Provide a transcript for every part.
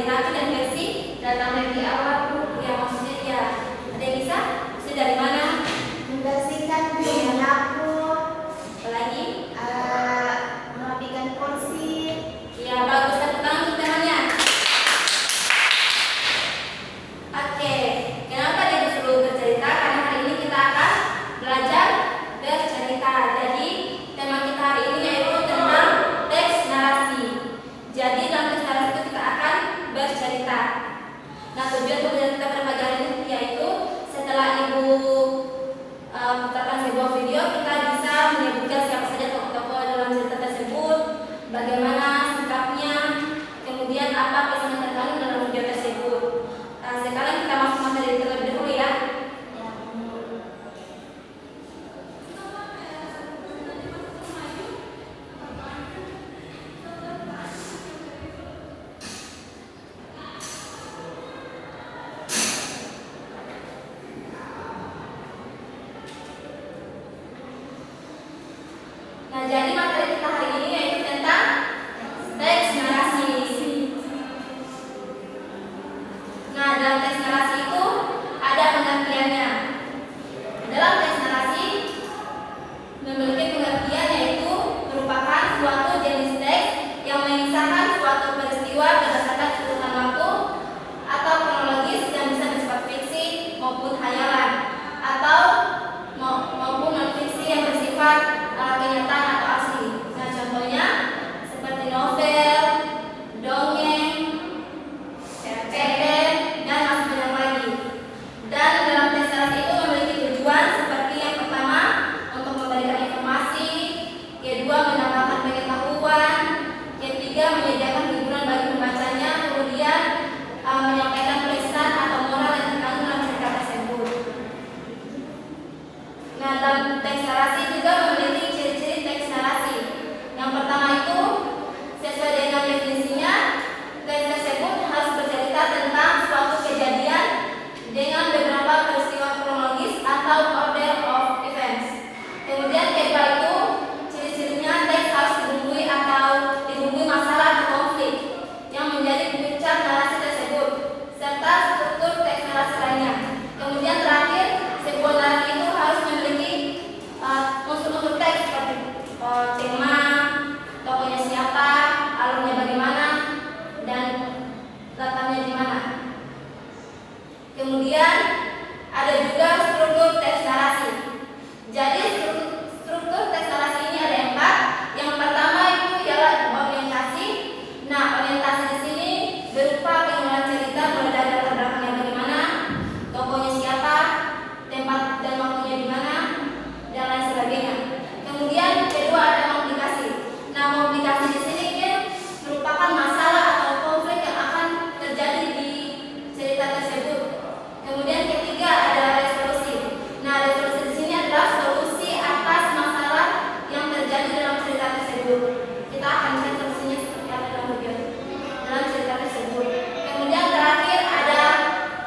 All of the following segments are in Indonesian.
napi dan versi datang dari awal ya, maksudnya ya. Ada yang bisa? Bisa dari mana? Membersihkan di dapur. Apalagi? Merapikan kursi. Ya, bagus. Tepuk tangan untuk temannya. Oke, kenapa dia disuruh bercerita? Karena hari ini kita akan belajar bercerita. Jadi tema kita hari ini yaitu tentang teks narasi. Jadi dalam teks narasi itu kita akan bercerita. Nah, tujuan pembelajaran kita pada pagi hari ini yaitu setelah Ibu putarkan sebuah video, kita bisa menyebutkan siapa saja tokoh-tokoh dalam cerita tersebut, bagaimana sikapnya, kemudian apa pesan yang terkandung dalam video tersebut. Sekarang kita masuk materi terlebih dahulu ya. Nah, jadi materi kita hari ini yaitu tentang teks narasi. Nah, dalam teks narasi itu ada pengertiannya. Dalam teks narasi memiliki pengertian yaitu merupakan suatu jenis teks yang mengisahkan suatu peristiwa berdasarkan urutan waktu atau kronologis yang bisa bersifat fiksi maupun khayalan atau maupun non-fiksi yang bersifat kenyataan atau asli. Nah, contohnya seperti novel, dongeng, cerpen, dan masih banyak lagi. Dan dalam teks narasi itu memiliki tujuan seperti yang pertama untuk memberikan informasi, kedua menambahkan pengetahuan, ketiga menyediakan hiburan bagi pembacanya, kemudian menyampaikan pesan atau moral yang terkandung dalam cerita tersebut. Nah, dalam teks narasi juga memiliki ciri-ciri teks narasi. Yang pertama itu sesuai dengan definisinya, teks tersebut harus bercerita tentang suatu kejadian dengan beberapa peristiwa kronologis atau order of events. Kemudian kedua itu ciri-cirinya teks harus dibumbui masalah atau konflik yang menjadi puncak narasi tersebut serta struktur teks narasi lainnya. Kemudian terakhir, sebuah narasi itu harus memiliki unsur-unsur teks seperti tema, tokohnya siapa, alurnya bagaimana, dan latarnya di mana. Kemudian ada juga struktur teks narasi. Jadi struktur teks narasi ini ada 4. Yang pertama itu ialah orientasi. Nah, orientasi di sini berupa pengenalan cerita mulai dari latar belakangnya bagaimana, tokohnya siapa, tempat dan waktunya di mana, dan lain sebagainya. Kemudian kedua ada komplikasi. Nah, komplikasi di sini merupakan masalah atau konflik yang akan terjadi di cerita tersebut. Kemudian ketiga ada resolusi. Nah, resolusi di sini adalah solusi atas masalah yang terjadi dalam cerita tersebut. Kita akan lihat solusinya seperti apa dalam cerita tersebut. Kemudian terakhir ada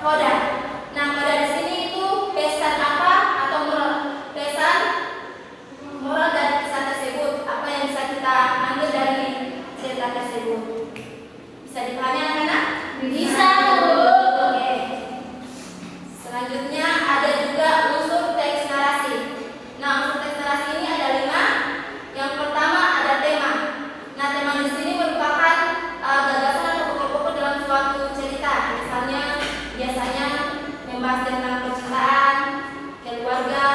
koda. Nah, koda di sini itu pesan apa atau pesan moral dari kisah tersebut. Apa yang bisa kita ambil dari cerita tersebut? Bisa dipahami anak-anak? Bisa, Bu. Oke. Selanjutnya ada juga unsur teks narasi. Nah, unsur teks narasi ini ada 5. Yang pertama ada tema. Nah, tema di sini merupakan gagasan atau pokok-pokok dalam suatu cerita. Misalnya, biasanya membahas tentang percintaan, keluarga,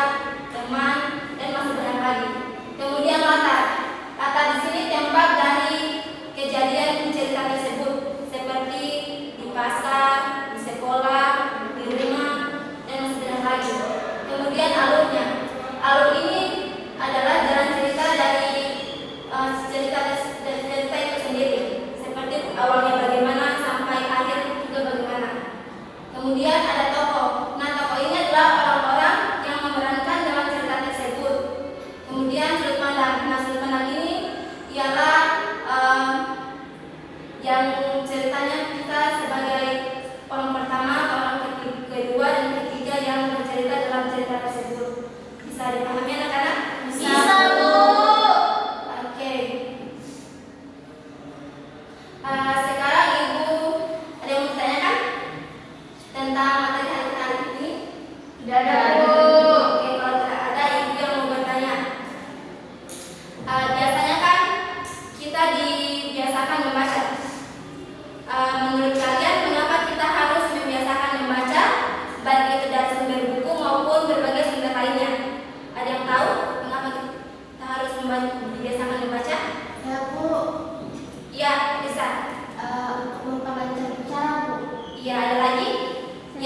teman, dan masih banyak lagi. Kemudian latar. Latar di sini tempat dari kejadian di cerita tersebut, seperti di pasar, di sekolah, di rumah, dan masih banyak lagi. Kemudian alurnya. Alur ini adalah jalan cerita dari cerita itu sendiri, seperti awalnya bagaimana sampai akhir juga bagaimana. Kemudian ada tokoh. Nah, tokoh ini adalah orang-orang yang memerankan dalam cerita tersebut. Kemudian sudut pandang. Nah, sudut pandang ini ialah yang ceritanya kita sebagai orang pertama, orang kedua, dan ketiga yang bercerita dalam cerita tersebut. Bisa dipahami anak-anak? Bisa, Bu. Oke. Sekarang Ibu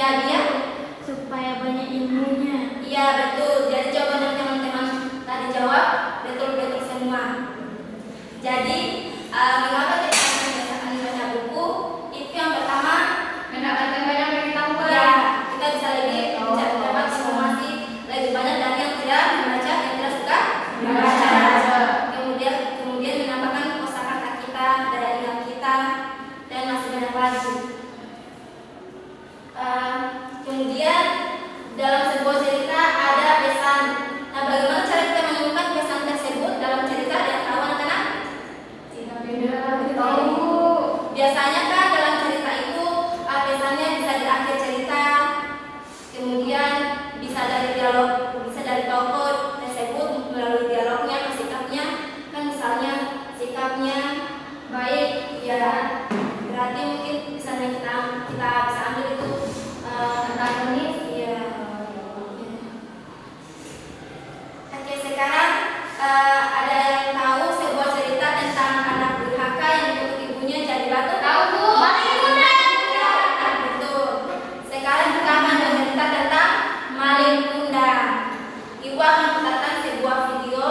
Ya, dia. Supaya banyak ilmunya. Iya, betul. Jadi jawaban yang teman-teman tadi jawab betul-betul semua. Jadi, mengapa kita akan membaca buku? Itu yang pertama, Mendapatkan banyak pengetahuan. ya, kita bisa lebih dapat informasi lebih banyak dari yang tidak membaca, yang tidak suka membaca. Kemudian menambahkan kosakata kita, daya ingat kita, dan masih banyak lagi. Kemudian dalam sebuah cerita ada pesan. Nah, bagaimana cara kita menemukan pesan tersebut dalam cerita? Ada yang tahu anak-anak? Tahu. Biasanya kan dalam cerita itu pesannya bisa di akhir cerita, kemudian bisa dari dialog, bisa dari tokoh tersebut melalui dialognya atau sikapnya. Kan misalnya sikapnya baik, ya berarti mungkin misalnya kita bisa ambil itu antagonis, ya. Oke, sekarang ada yang tahu sebuah cerita tentang anak durhaka yang dikutuk ibunya jadi batu? Tahu, Bu. Maling kuda. Betul. Sekarang kita akan bercerita tentang maling kuda. Ibu akan putarkan sebuah video.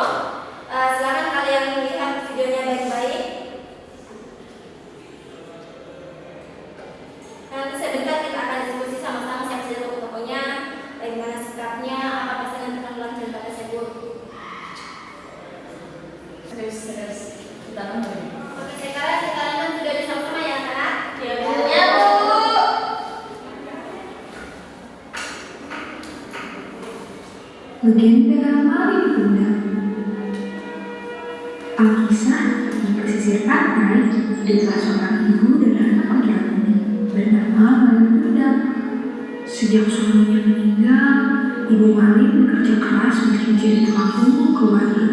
Silakan kalian lihat videonya baik-baik. Nanti sebentar kita akan diskusi sama-sama siapa saja tokoh-tokohnya, bagaimana sikapnya, apa pesan yang terkandung dalam cerita tersebut. Terus kita nonton. Oke, sekarang kita nonton videonya sama-sama ya, anak. Ya, Bu. Ya, Bu. Legenda Maling Kuda. Alkisah di pesisir pantai hiduplah seorang ibu dan anak laki-lakinya bernama Maling Kuda. Sejak suaminya meninggal, ibu Maling bekerja keras untuk menjadi tulang punggung keluarga.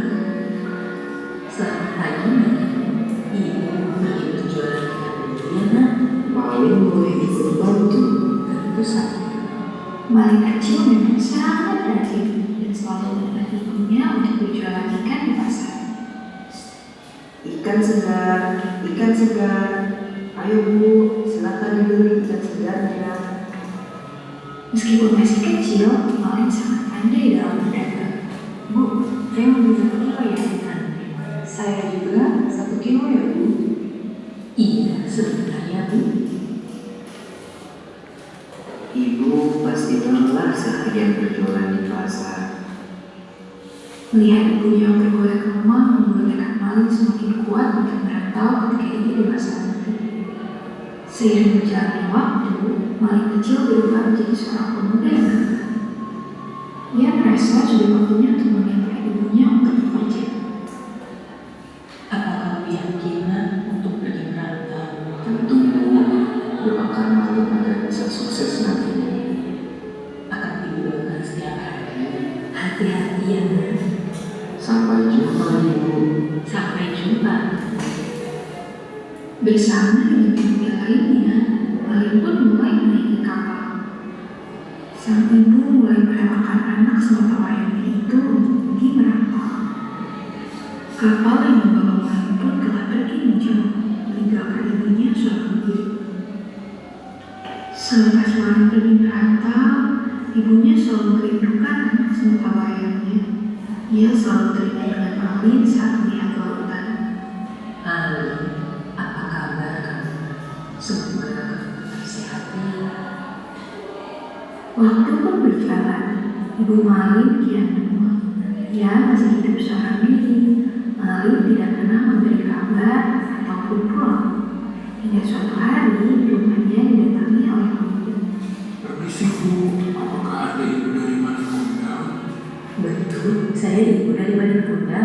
Selamat pagi, Ibu ingin berjualan ikan dulu ya, Maling boleh ikut bantu. Tentu saja. Maling kecil memang sangat rajin dan selalu menemani ibunya untuk berjualan ikan di pasar. Ikan segar. Ayo Bu, silakan dibeli ikan segarnya. Meskipun masih kecil, Maling sangat pandai dalam berdagang. Bu, saya mau beli 1 kilo ya ikan. Saya juga 1 kilo ya Bu. Iya, sebentar ya Bu. Ibu pasti lelah seharian berjualan di pasar. Melihat ibunya yang bergolek lemah membuat tekad Maling semakin kuat untuk merantau ketika ia dewasa nanti. Seiring berjalannya waktu, Maling kecil berubah menjadi seorang pemuda yang gagah. Ia merasa sudah waktunya untuk mengingat ibunya untuk bekerja. Apa kamu yakin untuk pergi merantau? Tentu Bu, doakan Maling agar bisa sukses nantinya. Akan didoakan setiap hari. Hati-hati ya, Nak. Sampai jumpa Ibu. Sampai jumpa. Bersama dengan pemuda lainnya, Maling pun mulai menaiki kapal. Sang ibu mulai merelakan anak sematawayangnya itu untuk pergi merantau. Kapal yang membawa Maling pun telah pergi menjauh, meninggalkan ibunya seorang diri. Selepas Maling pergi merantau, ibunya selalu merindukan anak sematawayangnya. Ia selalu teringat dengan Maling saat melihat lautan. Maling, apa kabar kamu? Semoga kamu tetap sehat ya. Waktu pun berjalan, ibu Maling kian menua. Ia masih hidup seorang diri. Maling tidak pernah memberi kabar ataupun pulang. Hingga suatu hari, rumahnya didatangi oleh pemuda. Permisi Bu, apakah ada ibu dari Maling Kuda? Betul, saya ibu dari Maling Kuda.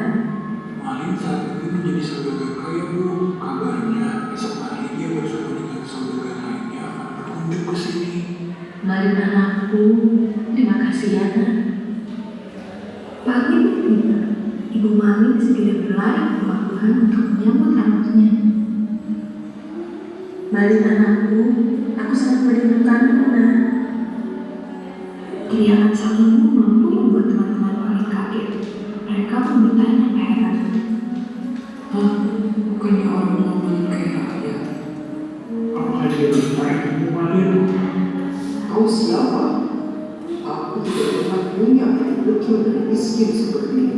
Maling saat ini menjadi saudagar kaya Bu. Kabarnya esok hari dia bersama dengan saudagar lainnya akan berkunjung ke sini. Maling anakku, terima kasih ya, Nak. Pagi pun tiba. Ibu Maling segera berlari ke pelabuhan untuk menyambut anaknya. Maling anakku, aku sangat merindukanmu, Nak. Teriakan sang ibu mampu membuat teman-teman Maling kaget. Mereka pun bertanya heran. Hah? Bukannya orang Maling kaya ya? Apakah dia lebih baik Ibu Maling? Kau siapa? Aku tidak pernah punya hidup yang dari miskin seperti ini.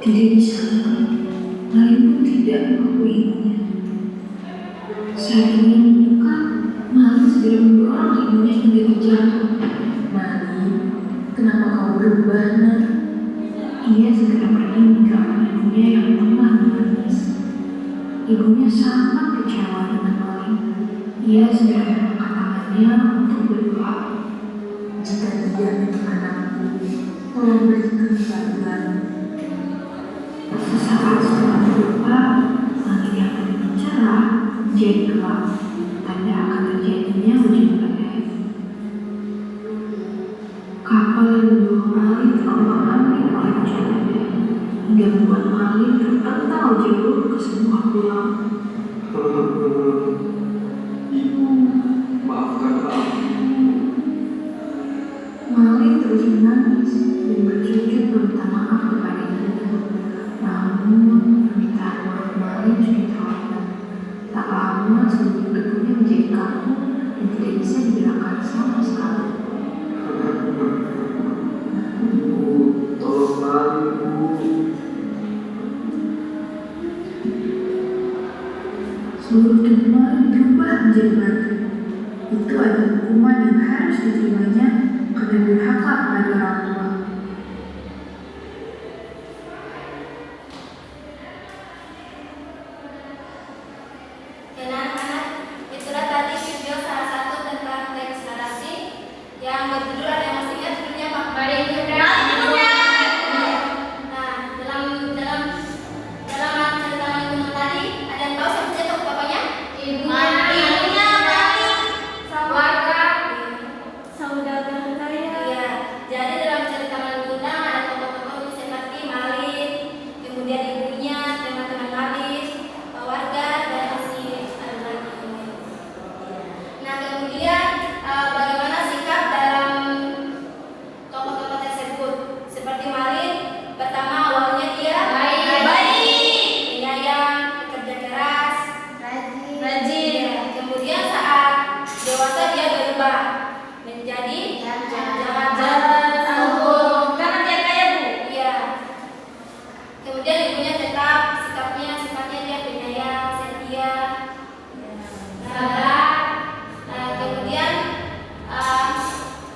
Tidak disangka, Malin pun tidak mengakui ibunya. Saat ingin mendekat, Malin segera mendorong ibunya hingga terjatuh. Malin, kenapa kau berubah, Nak? Ia segera pergi meninggalkan ibunya yang tengah menangis. Ibunya sangat kecewa dengan Malin. Ia segera mengangkat tangannya untuk berdoa. Jika tidak dengan anakku, tolong berikan keadilan. Sesaat setelah berdoa, langit yang tadinya cerah menjadi gelap, tanda akan terjadinya hujan badai. Kapal yang membawa Malin terombang-ambing oleh hujan badai, hingga membuat Malin terpental jauh ke sebuah pulau. Ibu, maafkan aku. Malin terus menangis dan bersujud meminta maaf kepada ibunya. Namun, permintaan maaf Malin sudah terlambat. Tak lama seluruh tubuhnya menjadi kaku dan tidak bisa digerakkan sama sekali. Ibu, tolong aku. Seluruh tubuh Malin berubah menjadi batu. Itu adalah hukuman yang harus diterimanya karena durhaka kepada orang tua. Dan anak-anak, itulah tadi video salah satu tentang teks narasi yang berjudul ada yang masih ingat judulnya apa? Malin Budak. Nah, dalam cerita Malin Budak tadi, ada yang tahu siapa saja tokoh tokohnya? Ibunya Malin, warga, saudagar kaya. Iya, jadi dalam cerita Malin Budak ada tokoh-tokoh seperti Malin, kemudian ibunya, teman-teman Malin, warga, dan masih ada lagi. Nah, kemudian bagaimana sikap dalam tokoh-tokoh tersebut? Seperti Malin, pertama awalnya dia baik, penyayang, bekerja keras, rajin, iya. Kemudian saat dewasa dia berubah menjadi jahat, sombong, karena dia kaya, Bu. iya. Kemudian ibunya tetap sifatnya dia penyayang, setia, sabar. Kemudian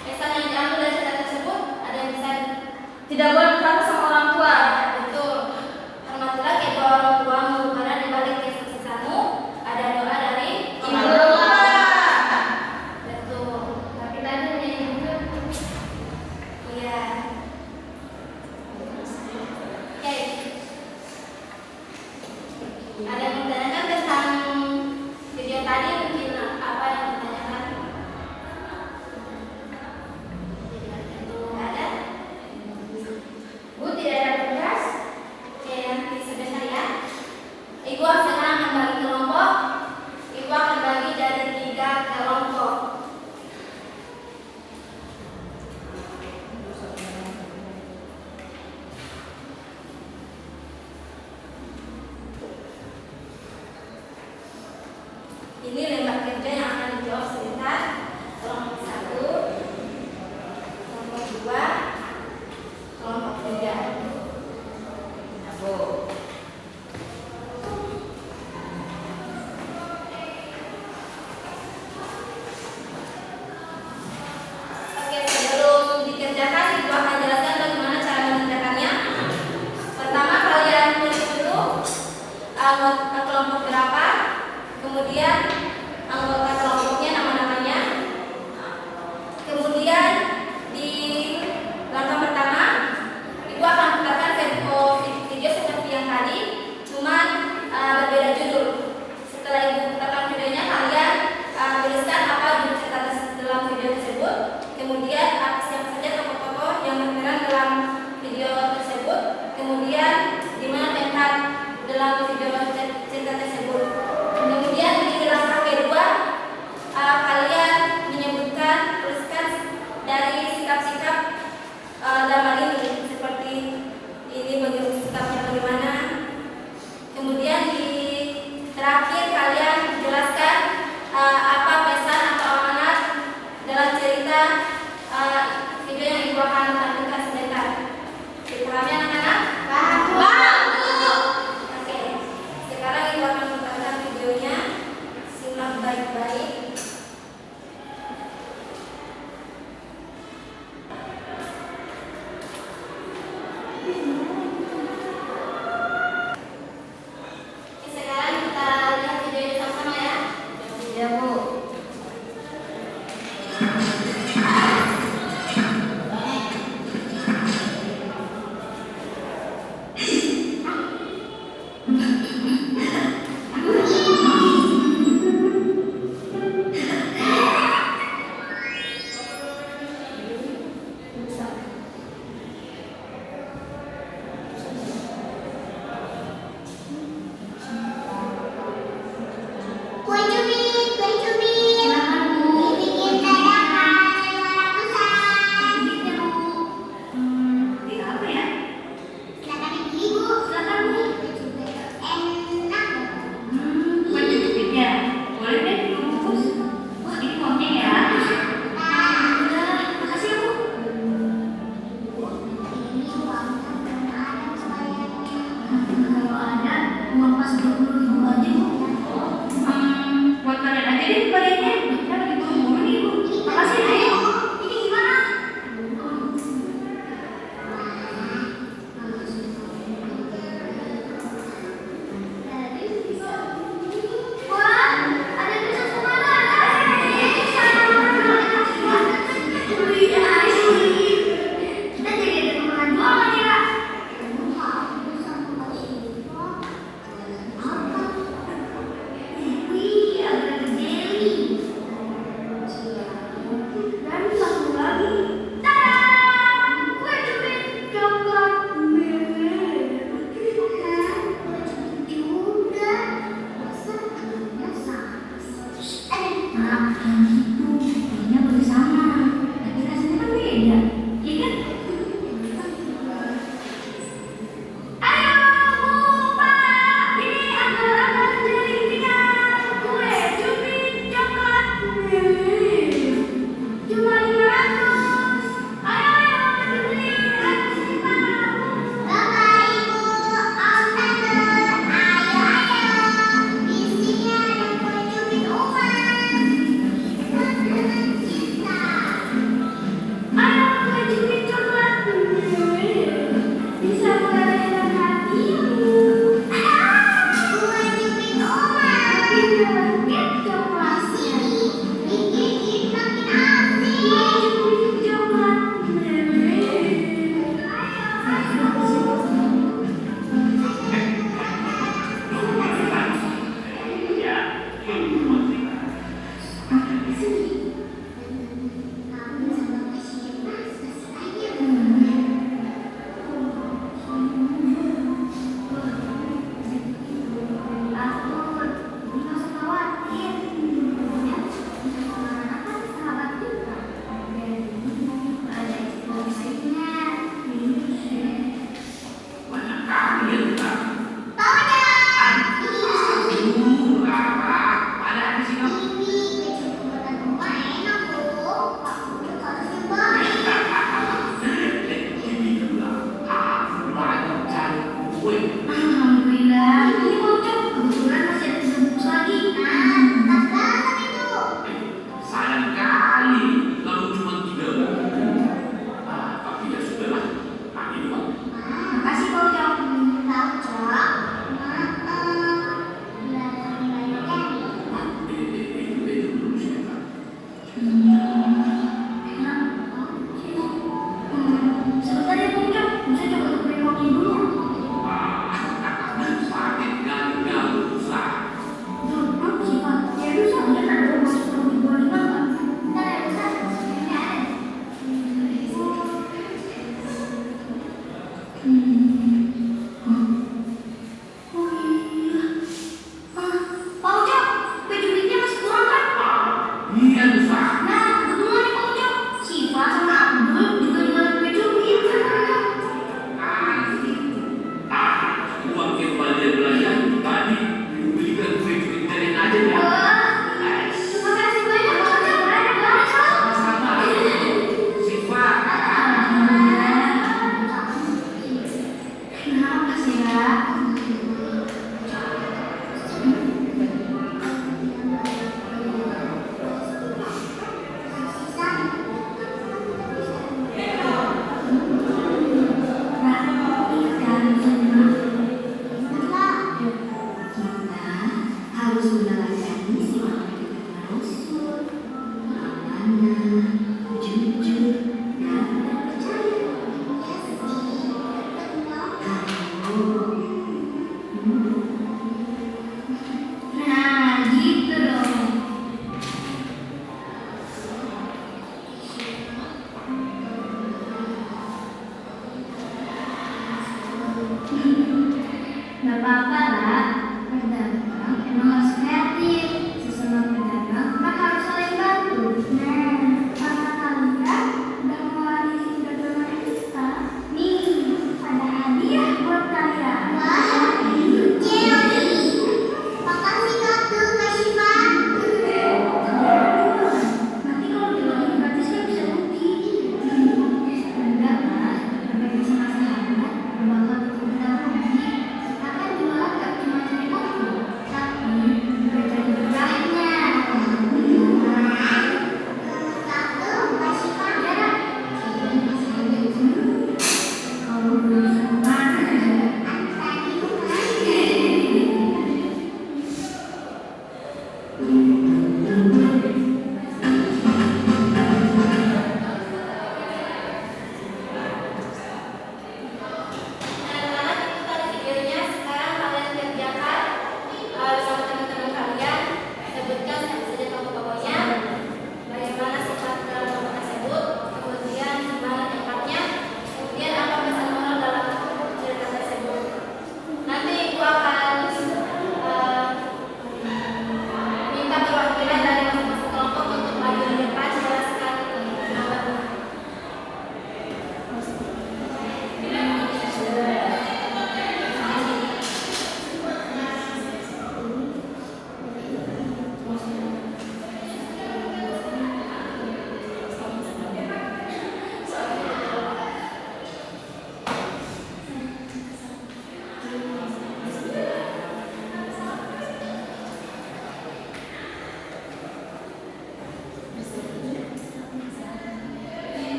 pesan yang diambil dari cerita tersebut ada yang bisa Tidak boleh bertanggung sama orang tua. betul. Hormatilah kedua orang tuamu karena di balik kesuksesanmu ada doa dari Ibu. betul. Tapi tadi hanya ibu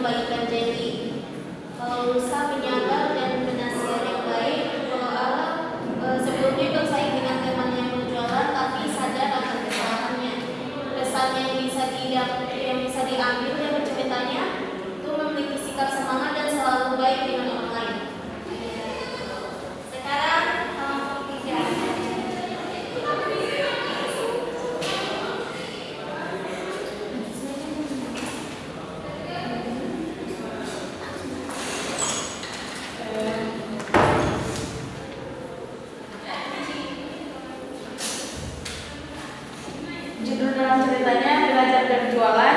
membagikan janji. Kalau lusa menyabar dan penasihat yang baik. Kalau Allah sebelumnya bersaing dengan teman yang berjualan tapi sadar akan kesalahannya. Pesan yang bisa diambil dari ceritanya itu memiliki sikap semangat dan selalu baik dengan orang lain. Sekarang kelompok 3. Judul dalam ceritanya belajar berjualan.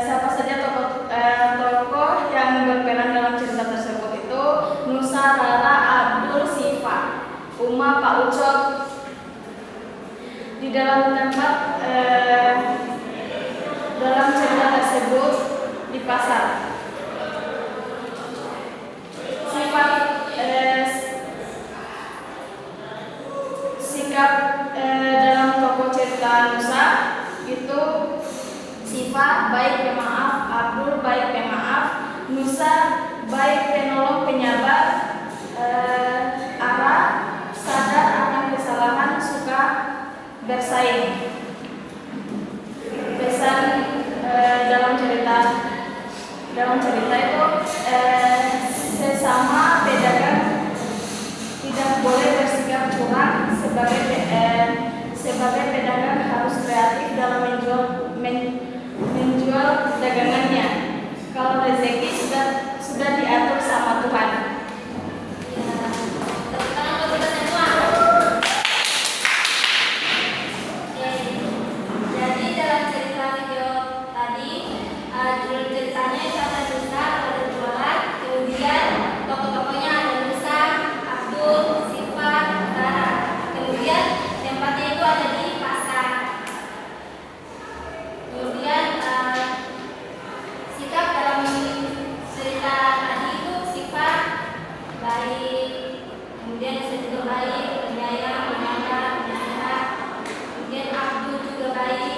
Siapa saja tokoh yang berperan dalam cerita tersebut itu Nusa, Rara, Abdul, Siva, Uma, Pak Ucok. Di dalam tempat dalam cerita tersebut di pasar. Sifat sikap dalam tokoh cerita Nusa itu Siva baik pemaaf, Abdul baik pemaaf, Nusa baik penolong penyabar, Ara sadar akan kesalahan, suka bersaing. Pesan dalam cerita itu sesama pedagang tidak boleh bersikap curang. Sebagai pedagang harus kreatif dalam menjual dagangannya. Kalau rezeki sudah diatur sama Tuhan. Jadi dalam cerita video tadi, judul ceritanya itu ada Nusa berjualan, kemudian tokoh-tokohnya ada Nusa, Abdul, Siva, Rara. Kemudian tempatnya itu ada di pasar. Kemudian sikap dalam cerita tadi itu Siva baik, kemudian Nusa juga baik, penyayang, menyabar, menasihat. Kemudian Abdul juga baik.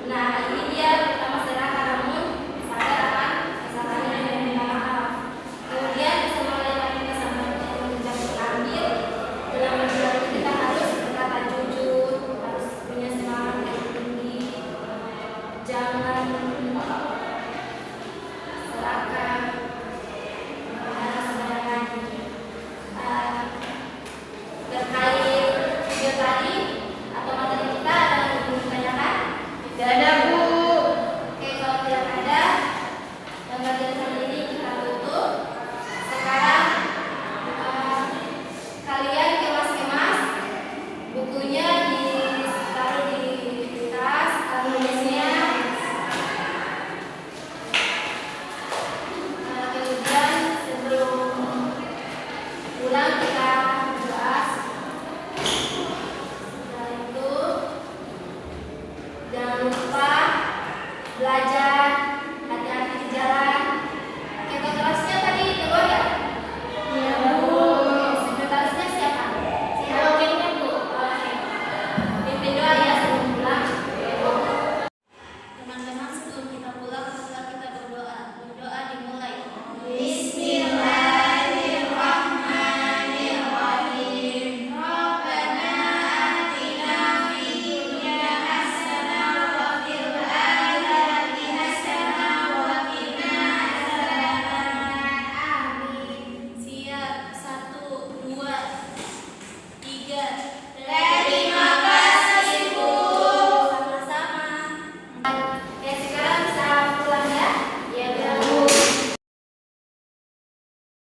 Nah, ini dia pertama serahkan namun sadar akan kesalahannya dan minta maaf. Kemudian bisa melewati kesalahan yang sudah diambil. Dalam menjual itu kita harus berkata jujur, harus punya semangat yang tinggi, jangan serakah, harus semangat. Terkait video tadi atau materi kita ada yang ingin ditanyakan? Tidak ada, Bu. Oke, kalau tidak ada, yang bagian kali ini kita tutup. Sekarang kalian kemas-kemas bukunya ditaruh di tas, nulisnya. Kemudian sebelum pulang kita berdoa. Setelah itu jangan lupa belajar